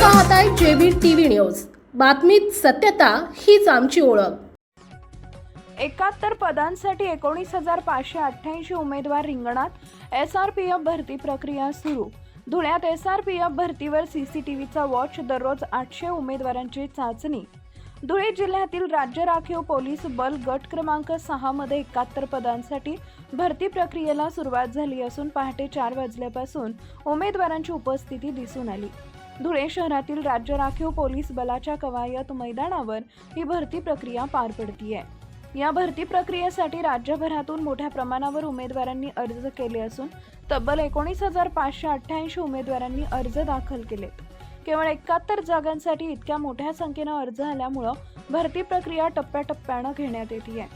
पाहताय JB TV news. बातमीत सत्यता हीच आमची ओळख। 71 पदांसाठी 19,588 उमेदवार रिंगणात। एसआरपीएफ भरती प्रक्रिया सुरू। धुळ्यात एसआरपीएफ भरतीवर सीसीटीव्हीचा वॉच। दररोज 800 उमेदवारांची चाचणी। धुळे जिल्ह्यातील राज्य राखीव पोलीस बल गट क्रमांक 6 मध्ये 71 पदांसाठी भरती प्रक्रियेला सुरुवात झाली असून पहाटे 4 वाजल्यापासून उमेदवारांची उपस्थिती दिसून आली। धुळे शहरातील राज्य राखीव पोलीस बलाच्या कवायत मैदानावर ही भरती प्रक्रिया पार पडतीये। या भरती प्रक्रियेसाठी राज्यभरातून मोठ्या प्रमाणावर उमेदवारांनी अर्ज केले असून तब्बल 19,588 उमेदवारांनी अर्ज दाखल केलेत। केवळ 71 जागांसाठी इतक्या मोठ्या संख्येने अर्ज आल्यामुळे भरती प्रक्रिया टप्प्याटप्प्याने घेण्यात येते।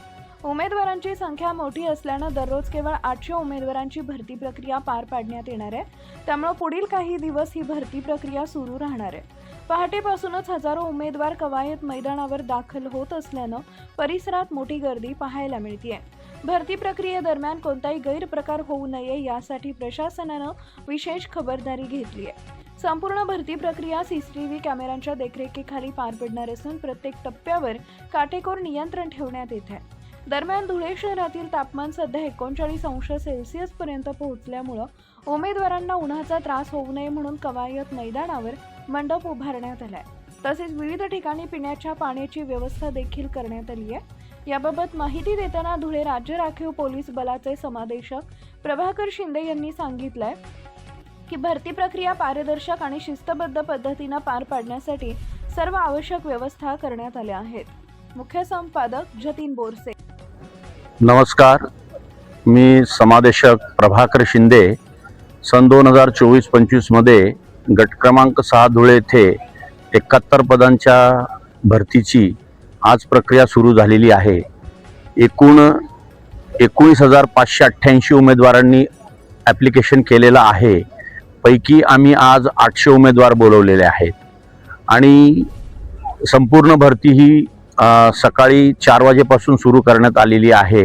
उमेदवारांची संख्या मोठी असल्याने दररोज केवळ 800 उमेदवारांची भरती प्रक्रिया पार पाडण्यात येणार आहे। त्यामुळे पुढील काही दिवस ही भरती प्रक्रिया सुरू राहणार आहे। पहाटेपासूनच हजारो उमेदवार कवायत मैदानावर दाखल होत असल्याने परिसरात मोठी गर्दी पाहायला मिळते। भरती प्रक्रियेदरम्यान कोणताही गैरप्रकार होऊ नये यासाठी प्रशासनाने विशेष खबरदारी घेतली आहे। संपूर्ण भरती प्रक्रिया सीसीटीव्ही कॅमेऱ्यांच्या देखरेखीखाली पार पडणार असून प्रत्येक टप्प्यावर काटेकोर नियंत्रण ठेवण्यात येत आहे। दरम्यान धुळे शहरातील तापमान सध्या 39 अंश सेल्सिअस पर्यंत पोहोचल्यामुळे उमेदवारांना उन्हाचा त्रास होऊ नये म्हणून कवायत मैदानावर मंडप उभारण्यात आलाय। तसेच विविध ठिकाणी पिण्याच्या पाण्याची व्यवस्था देखील करण्यात आली आहे। याबाबत माहिती देताना धुळे राज्य राखीव पोलीस बलाचे समादेशक प्रभाकर शिंदे यांनी सांगितलंय की भरती प्रक्रिया पारदर्शक आणि शिस्तबद्ध पद्धतीने पार पाडण्यासाठी सर्व आवश्यक व्यवस्था करण्यात आल्या आहेत। मुख्य संपादक जतीन बोरसे। नमस्कार, मी समादेशक प्रभाकर शिंदे। सन 2024-25 मध्ये गट क्रमांक 6 धुळे येथे 71 पदांच्या भरतीची आज प्रक्रिया सुरू झालेली आहे। एकूण 19,588 उमेदवारांनी ॲप्लिकेशन केलेलं आहे। पैकी आम्ही आज 800 उमेदवार बोलवलेले आहेत आणि संपूर्ण भरती ही सकाळी 4 वाजेपासून सुरू करण्यात आलेली आहे।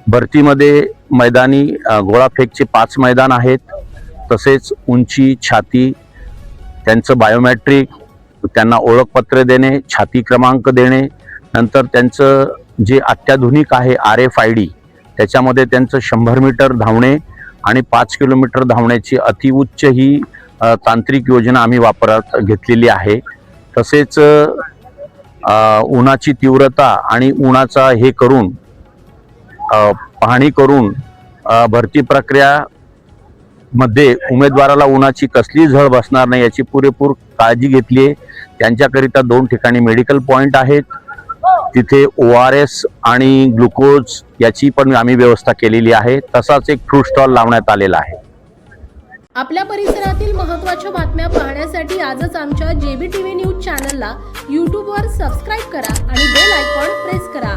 भरतीमध्ये मैदानी गोळाफेकचे 5 मैदान आहेत, तसेच उंची, छाती, त्यांचं बायोमेट्रिक, त्यांना ओळखपत्र देणे, छाती क्रमांक देणे, नंतर त्यांचं जे अत्याधुनिक आहे RFID, त्याच्यामध्ये त्यांचं 100 मीटर धावणे आणि 5 किलोमीटर धावण्याची अतिउच्च ही तांत्रिक योजना आम्ही वापरात घेतलेली आहे। तसेच उन्हाची तीव्रता आणि उन्हाचा हे करून पाहणी करून भरती प्रक्रिया मध्ये उमेदवाराला उन्हाची कसली झळ बसणार नाही याची पुरेपूर काळजी घेतली आहे। त्यांच्याकरिता 2 ठिकाणी मेडिकल पॉइंट आहेत, तिथे ORS आणि ग्लुकोज याची पण आम्ही व्यवस्था केलेली आहे। तसाच एक फ्रूट स्टॉल लावण्यात आलेला आहे। आपल्या परिसरातील महत्त्वाच्या बातम्या पाहण्यासाठी आजच आमच्या जेबी टीव्ही न्यूज चॅनलला YouTube वर सबस्क्राइब करा आणि बेल आयकॉन प्रेस करा।